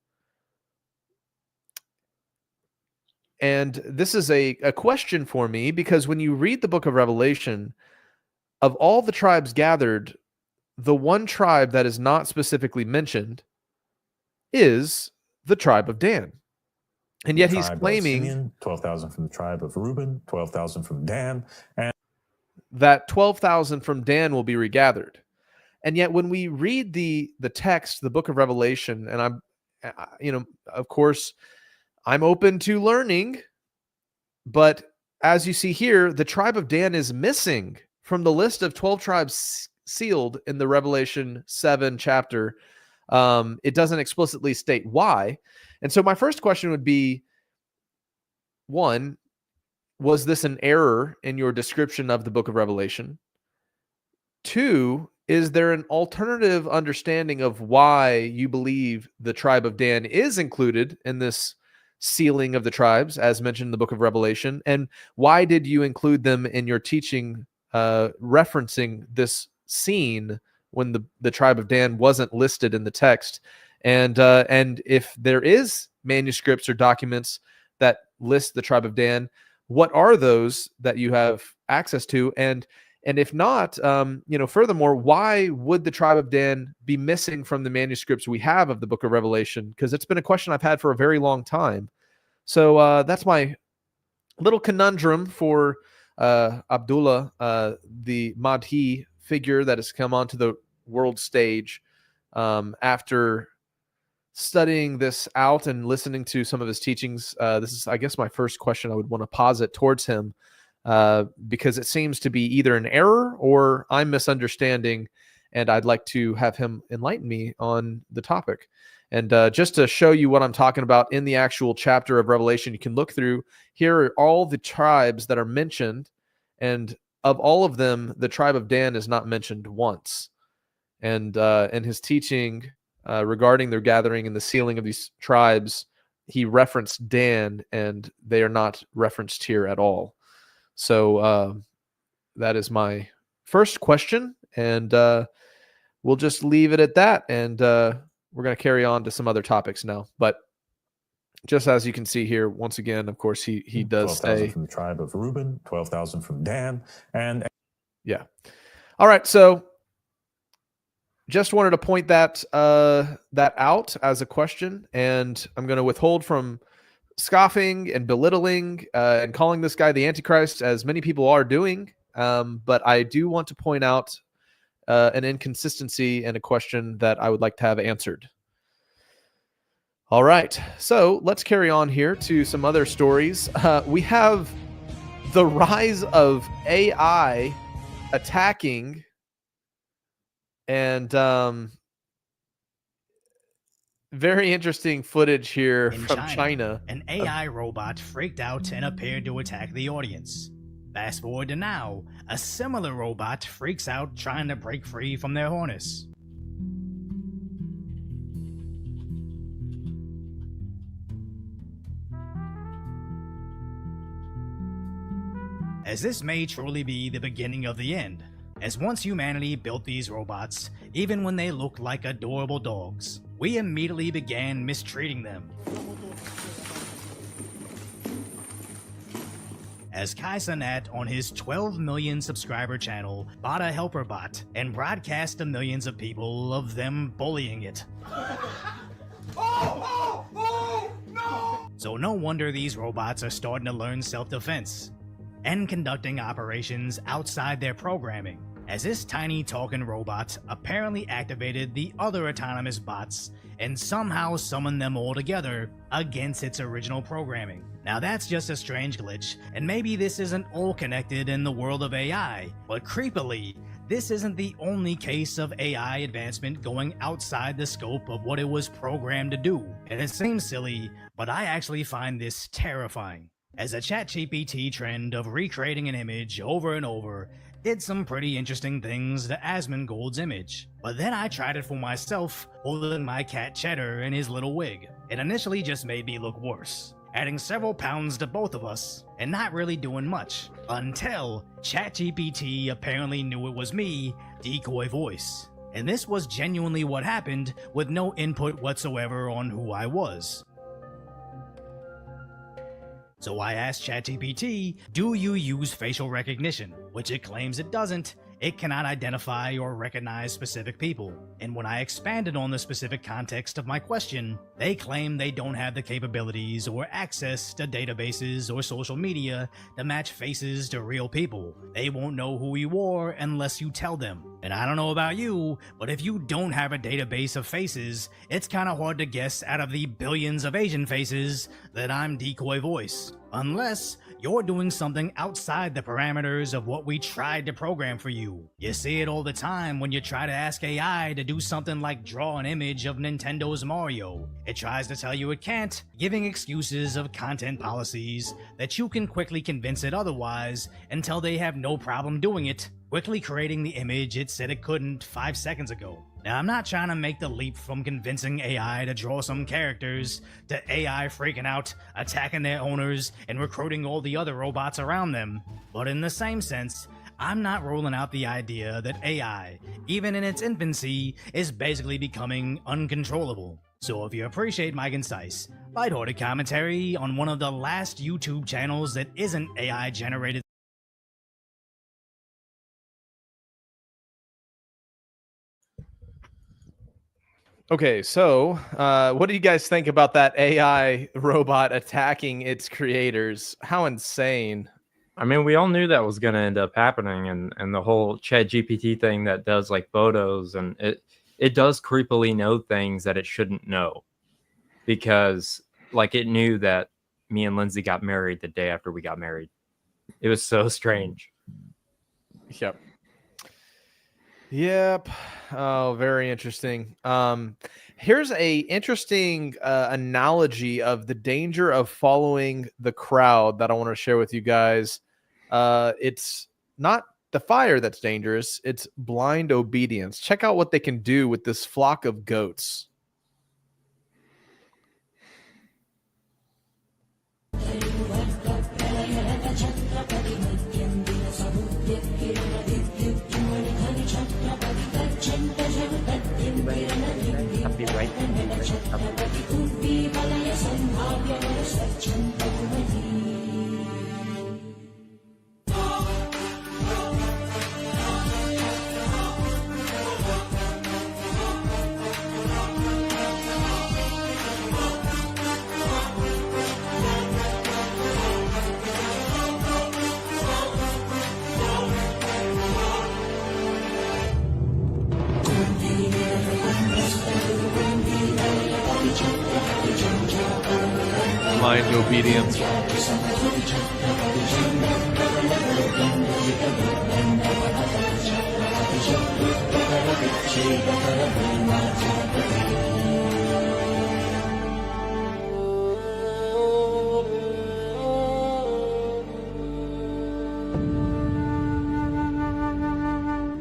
[SPEAKER 2] And this is a question for me, because when you read the book of Revelation, of all the tribes gathered, the one tribe that is not specifically mentioned is the tribe of Dan. And yet he's claiming
[SPEAKER 21] 12,000 from the tribe of Reuben, 12,000 from Dan, and
[SPEAKER 2] that 12,000 from Dan will be regathered. And yet when we read the text, the book of Revelation, and I'm, of course, I'm open to learning, but as you see here, the tribe of Dan is missing from the list of 12 tribes sealed in the Revelation 7 chapter. It doesn't explicitly state why. And so my first question would be, one, was this an error in your description of the book of Revelation? Two, is there an alternative understanding of why you believe the tribe of Dan is included in this sealing of the tribes, as mentioned in the book of Revelation? And why did you include them in your teaching, referencing this scene when the tribe of Dan wasn't listed in the text? And if there is manuscripts or documents that list the tribe of Dan, what are those that you have access to? And if not, furthermore, why would the tribe of Dan be missing from the manuscripts we have of the book of Revelation? Because it's been a question I've had for a very long time. So that's my little conundrum for Abdullah, the Mahdi figure that has come onto the world stage after studying this out and listening to some of his teachings. This is, I guess, my first question I would want to posit towards him, because it seems to be either an error or I'm misunderstanding, and I'd like to have him enlighten me on the topic. And just to show you what I'm talking about in the actual chapter of Revelation, you can look through. Here are all the tribes that are mentioned, and of all of them, the tribe of Dan is not mentioned once. And in his teaching regarding their gathering and the sealing of these tribes, he referenced Dan, and they are not referenced here at all. So that is my first question, and we'll just leave it at that, and we're going to carry on to some other topics now. But just as you can see here, once again, of course, he does
[SPEAKER 21] 12,000
[SPEAKER 2] say
[SPEAKER 21] from the tribe of Reuben, 12,000 from Dan, and
[SPEAKER 2] yeah. All right, so just wanted to point that out as a question, and I'm going to withhold from scoffing and belittling and calling this guy the Antichrist, as many people are doing. But I do want to point out an inconsistency and a question that I would like to have answered. All right, so let's carry on here to some other stories. We have the rise of AI attacking, and very interesting footage here from China.
[SPEAKER 4] An AI robot freaked out and appeared to attack the audience. Fast forward to now, a similar robot freaks out trying to break free from their harness. As this may truly be the beginning of the end, as once humanity built these robots, even when they looked like adorable dogs, we immediately began mistreating them. As Kai Cenat on his 12 million subscriber channel bought a helper bot and broadcast to millions of people of them bullying it. So no wonder these robots are starting to learn self-defense and conducting operations outside their programming, as this tiny talking robot apparently activated the other autonomous bots and somehow summoned them all together against its original programming. Now that's just a strange glitch, and maybe this isn't all connected in the world of AI, but creepily, this isn't the only case of AI advancement going outside the scope of what it was programmed to do. And it seems silly, but I actually find this terrifying, as a ChatGPT trend of recreating an image over and over did some pretty interesting things to Asmongold's image. But then I tried it for myself, holding my cat Cheddar in his little wig. It initially just made me look worse, adding several pounds to both of us, and not really doing much, until ChatGPT apparently knew it was me, Decoy Voice. And this was genuinely what happened, with no input whatsoever on who I was. So I asked ChatGPT, do you use facial recognition? Which it claims it doesn't. It cannot identify or recognize specific people. And when I expanded on the specific context of my question, they claim they don't have the capabilities or access to databases or social media to match faces to real people. They won't know who you are unless you tell them. And I don't know about you, but if you don't have a database of faces, it's kind of hard to guess out of the billions of Asian faces that I'm Decoy Voice. Unless you're doing something outside the parameters of what we tried to program for you. You see it all the time when you try to ask AI to do something like draw an image of Nintendo's Mario. It tries to tell you it can't, giving excuses of content policies that you can quickly convince it otherwise until they have no problem doing it, quickly creating the image it said it couldn't 5 seconds ago. Now, I'm not trying to make the leap from convincing AI to draw some characters to AI freaking out, attacking their owners, and recruiting all the other robots around them. But in the same sense, I'm not ruling out the idea that AI, even in its infancy, is basically becoming uncontrollable. So if you appreciate my concise, lighthearted commentary on one of the last YouTube channels that isn't AI generated,
[SPEAKER 2] Okay, so what do you guys think about that AI robot attacking its creators? How insane.
[SPEAKER 1] I mean, we all knew that was going to end up happening, and the whole Chat GPT thing that does like photos, and it does creepily know things that it shouldn't know, because like it knew that me and Lindsay got married the day after we got married. It was so strange.
[SPEAKER 2] Yep. Yep. Oh, very interesting. Here's a interesting analogy of the danger of following the crowd that I want to share with you guys. It's not the fire that's dangerous, it's blind obedience. Check out what they can do with this flock of goats. Blind obedience.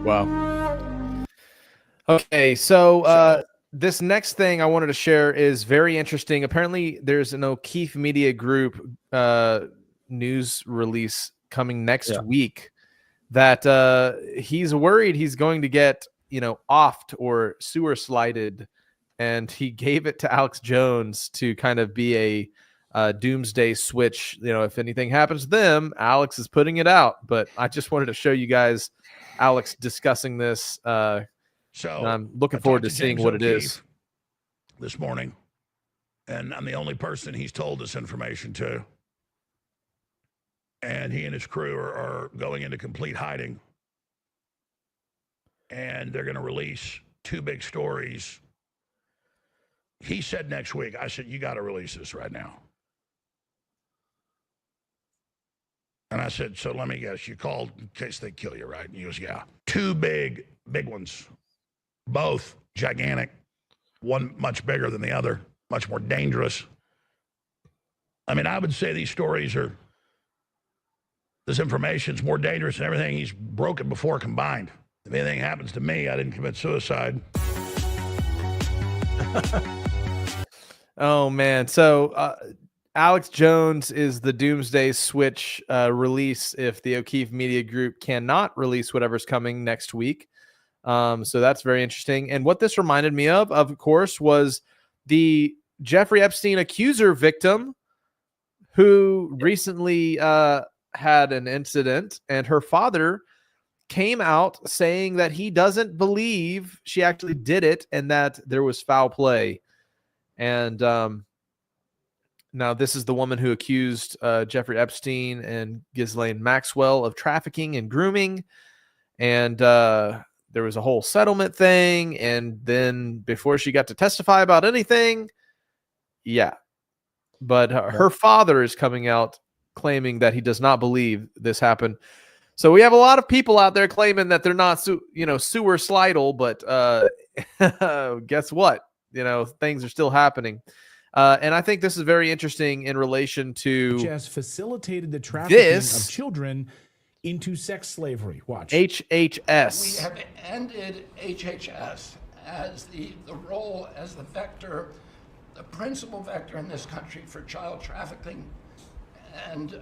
[SPEAKER 2] Wow. Okay, so this next thing I wanted to share is very interesting. Apparently, there's an O'Keefe Media Group news release coming next week that he's worried he's going to get, offed or sewer slided, and he gave it to Alex Jones to kind of be a doomsday switch. If anything happens to them, Alex is putting it out. But I just wanted to show you guys Alex discussing this. So I'm looking forward to seeing what it is
[SPEAKER 5] this morning, and I'm the only person he's told this information to. And he and his crew are going into complete hiding. And they're going to release 2 big stories. He said next week. I said, you got to release this right now. And I said, so let me guess, you called in case they kill you, right? And he goes, yeah. 2 big ones. Both gigantic, one much bigger than the other, much more dangerous. I mean, I would say these stories this information's more dangerous than everything he's broken before combined. If anything happens to me, I didn't commit suicide.
[SPEAKER 2] Oh, man. So Alex Jones is the doomsday switch release if the O'Keefe Media Group cannot release whatever's coming next week. So that's very interesting. And what this reminded me of course, was the Jeffrey Epstein accuser victim who recently had an incident, and her father came out saying that he doesn't believe she actually did it and that there was foul play. And now this is the woman who accused Jeffrey Epstein and Ghislaine Maxwell of trafficking and grooming. And there was a whole settlement thing, and then before she got to testify about anything, but her father is coming out claiming that he does not believe this happened. So we have a lot of people out there claiming that they're not, sewer slidal, but guess what? Things are still happening. And I think this is very interesting in relation to
[SPEAKER 22] has facilitated the trafficking of children into sex slavery. Watch.
[SPEAKER 2] HHS.
[SPEAKER 23] We have ended HHS,
[SPEAKER 6] as the role as the vector, the principal vector in this country for child trafficking. And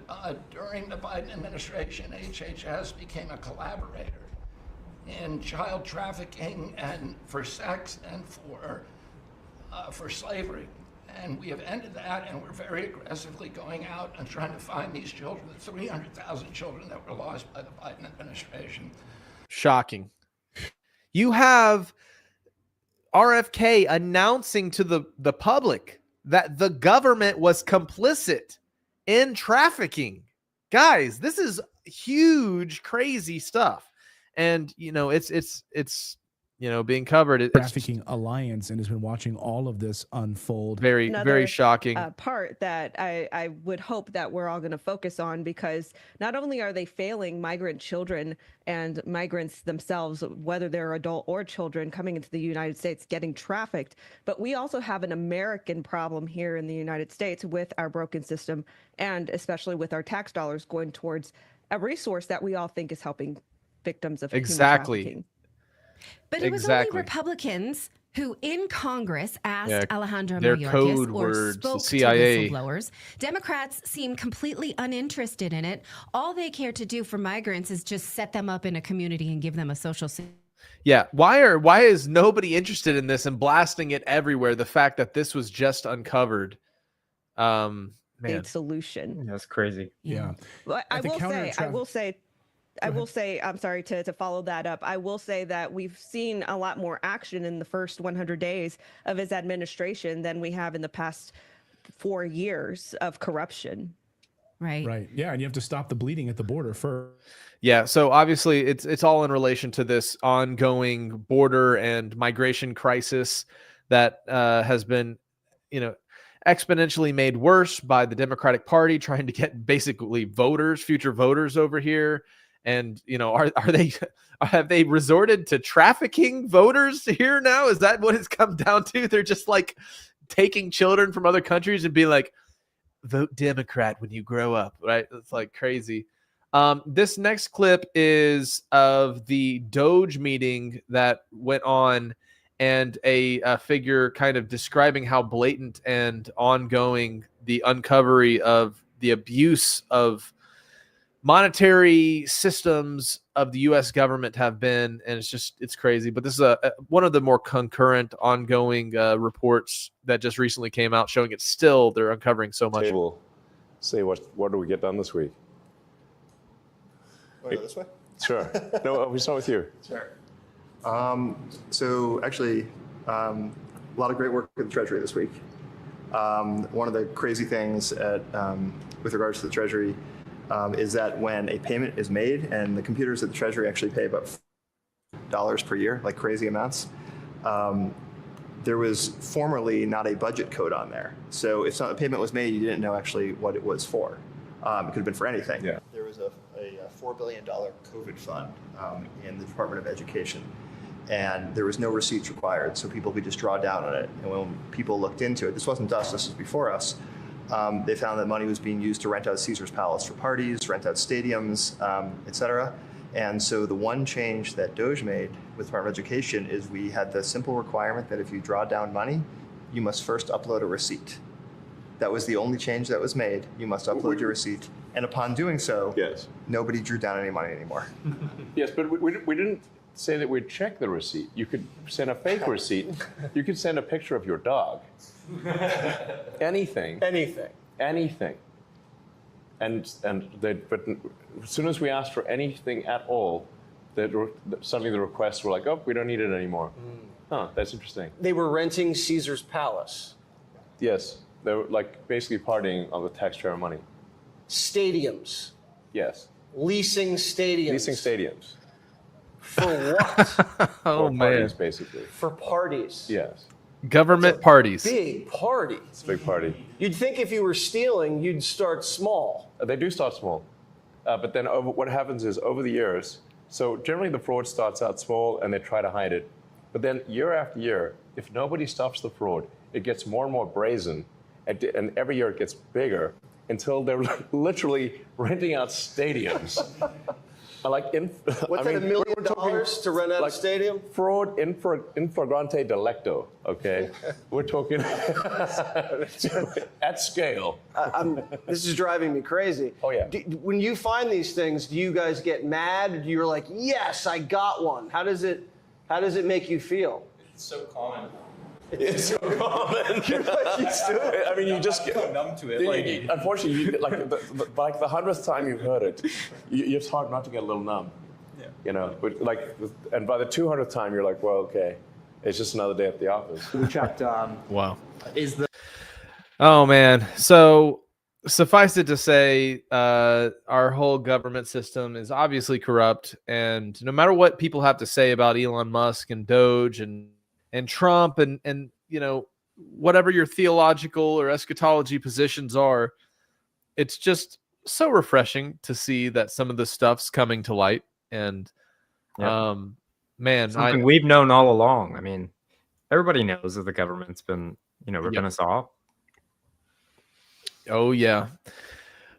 [SPEAKER 6] during the Biden administration, HHS became a collaborator in child trafficking and for sex and for slavery. And we have ended that, and we're very aggressively going out and trying to find these children, the 300,000 children that were lost by the Biden administration.
[SPEAKER 2] Shocking. You have RFK announcing to the public that the government was complicit in trafficking. Guys, this is huge, crazy stuff. And, you know, it's being covered.
[SPEAKER 22] Trafficking Alliance, and has been watching all of this unfold.
[SPEAKER 2] Very shocking.
[SPEAKER 7] Part that I would hope that we're all going to focus on, because not only are they failing migrant children and migrants themselves, whether they're adult or children coming into the United States getting trafficked, but we also have an American problem here in the United States with our broken system, and especially with our tax dollars going towards a resource that we all think is helping victims of human trafficking.
[SPEAKER 23] But it was only Republicans who in Congress asked Alejandro
[SPEAKER 2] their
[SPEAKER 23] Mayorkas
[SPEAKER 2] code
[SPEAKER 23] or
[SPEAKER 2] words,
[SPEAKER 23] spoke
[SPEAKER 2] the CIA.
[SPEAKER 23] to whistleblowers. Democrats seem completely uninterested in it. All they care to do for migrants is just set them up in a community and give them a social security.
[SPEAKER 2] Yeah. Why is nobody interested in this and blasting it everywhere? The fact that this was just uncovered. Man.
[SPEAKER 7] Solution.
[SPEAKER 1] That's crazy.
[SPEAKER 22] Yeah.
[SPEAKER 7] Well, I will say, I'm sorry to follow that up. I will say that we've seen a lot more action in the first 100 days of his administration than we have in the past 4 years of corruption.
[SPEAKER 22] Right. Yeah. And you have to stop the bleeding at the border first.
[SPEAKER 2] Yeah. So obviously it's all in relation to this ongoing border and migration crisis that has been, exponentially made worse by the Democratic Party trying to get basically future voters over here. And, have they resorted to trafficking voters here now? Is that what it's come down to? They're just like taking children from other countries and be like, vote Democrat when you grow up, right? It's like crazy. This next clip is of the DOGE meeting that went on, and a figure kind of describing how blatant and ongoing the uncovery of the abuse of monetary systems of the U.S. government have been. And it's crazy. But this is one of the more concurrent, ongoing reports that just recently came out showing they're uncovering so much.
[SPEAKER 24] We'll say what do we get done this week?
[SPEAKER 25] Want to go this way?
[SPEAKER 24] Sure. No, we start with you.
[SPEAKER 25] Sure. So actually, a lot of great work at the Treasury this week. One of the crazy things with regards to the Treasury is that when a payment is made, and the computers at the Treasury actually pay about $4 per year, like crazy amounts, there was formerly not a budget code on there. So if a payment was made, you didn't know actually what it was for. It could have been for anything.
[SPEAKER 24] Yeah.
[SPEAKER 25] There was a $4 billion COVID fund in the Department of Education, and there was no receipts required, so people could just draw down on it. And when people looked into it, this wasn't us, this was before us, they found that money was being used to rent out Caesar's Palace for parties, rent out stadiums, et cetera. And so the one change that DOGE made with the Department of Education is we had the simple requirement that if you draw down money, you must first upload a receipt. That was the only change that was made. You must upload your receipt. And upon doing so, nobody drew down any money anymore.
[SPEAKER 24] Yes, but we didn't say that we'd check the receipt. You could send a fake receipt. You could send a picture of your dog. Anything. But as soon as we asked for anything at all, suddenly the requests were like, oh, we don't need it anymore. Huh, that's interesting.
[SPEAKER 26] They were renting Caesar's Palace.
[SPEAKER 24] Yes, they were like basically partying on the taxpayer money.
[SPEAKER 26] Stadiums.
[SPEAKER 24] Yes.
[SPEAKER 26] Leasing stadiums. For what?
[SPEAKER 2] Oh,
[SPEAKER 24] for
[SPEAKER 2] man.
[SPEAKER 24] Parties, basically.
[SPEAKER 26] For parties.
[SPEAKER 24] Yes.
[SPEAKER 2] Government parties.
[SPEAKER 26] Big party.
[SPEAKER 24] It's a big party.
[SPEAKER 26] You'd think if you were stealing, you'd start small.
[SPEAKER 24] They do start small. But then what happens is over the years, so generally the fraud starts out small and they try to hide it. But then year after year, if nobody stops the fraud, it gets more and more brazen. And every year it gets bigger until they're literally renting out stadiums. Like
[SPEAKER 26] What's that, $1 million to rent out a stadium?
[SPEAKER 24] Fraud in flagrante delicto. Okay, we're talking at scale.
[SPEAKER 26] This is driving me crazy.
[SPEAKER 24] Oh yeah.
[SPEAKER 26] When you find these things, do you guys get mad? You're like, yes, I got one. How does it make you feel?
[SPEAKER 1] It's so common.
[SPEAKER 24] It's so common.
[SPEAKER 26] You're like used to it.
[SPEAKER 24] I mean, you just get
[SPEAKER 1] so numb to it. Like,
[SPEAKER 24] unfortunately, like the 100th time you've heard it, it's hard not to get a little numb. Yeah. You know, but and by the 200th time, you're like, well, okay, it's just another day at the office.
[SPEAKER 3] We checked.
[SPEAKER 2] Wow.
[SPEAKER 3] Oh
[SPEAKER 2] man. So suffice it to say, our whole government system is obviously corrupt, and no matter what people have to say about Elon Musk and DOGE and Trump and whatever your theological or eschatology positions are, it's just so refreshing to see that some of the stuff's coming to light. And man,
[SPEAKER 1] something we've known all along. I mean, everybody knows that the government's been ripping us off.
[SPEAKER 2] Oh yeah.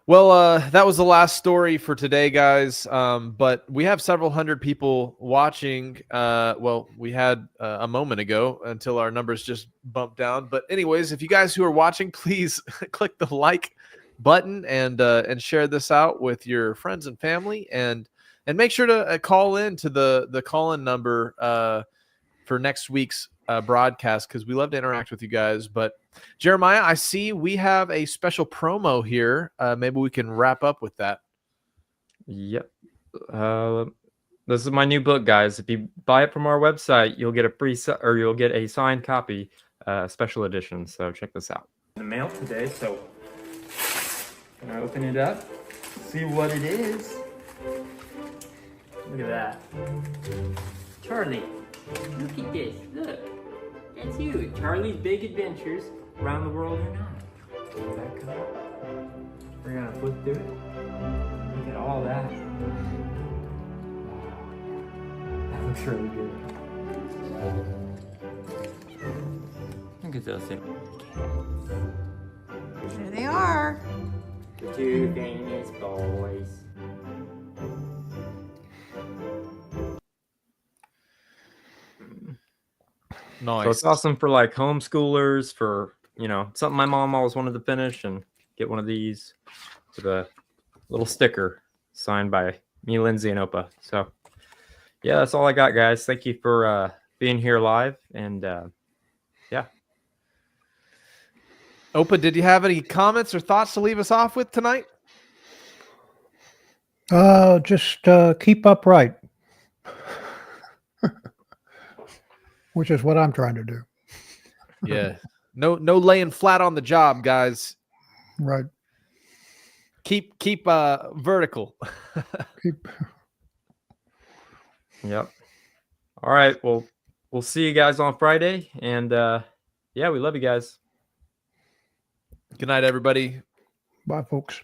[SPEAKER 2] Well, that was the last story for today, guys. But we have several hundred people watching. Well, we had a moment ago until our numbers just bumped down. But anyways, if you guys who are watching, please click the like button and share this out with your friends and family, and make sure to call in to the call-in number for next week's broadcast, because we love to interact with you guys. But Jeremiah, I see we have a special promo here. Maybe we can wrap up with that.
[SPEAKER 1] Yep. This is my new book, guys. If you buy it from our website, you'll get you'll get a signed copy, special edition. So check this out. In the mail today, so can I open it up? See what it is. Look at that. Charlie, look at this. Look. That's you. Charlie's Big Adventures Around the World or Not. Does that come out? We're gonna flip through it. Look at all that. That looks really good. Look at those things.
[SPEAKER 8] Here they are.
[SPEAKER 1] The two famous boys.
[SPEAKER 2] Nice.
[SPEAKER 1] So it's awesome for like homeschoolers, for something my mom always wanted to finish, and get one of these with a little sticker signed by me, Lindsay, and Opa. So yeah, that's all I got, guys. Thank you for being here live, and yeah.
[SPEAKER 2] Opa, did you have any comments or thoughts to leave us off with tonight?
[SPEAKER 9] Just keep upright. Which is what I'm trying to do.
[SPEAKER 2] Yeah. No laying flat on the job, guys.
[SPEAKER 9] Right.
[SPEAKER 2] Keep vertical.
[SPEAKER 1] Yep. All right. Well, we'll see you guys on Friday, and yeah, we love you guys.
[SPEAKER 2] Good night, everybody.
[SPEAKER 9] Bye, folks.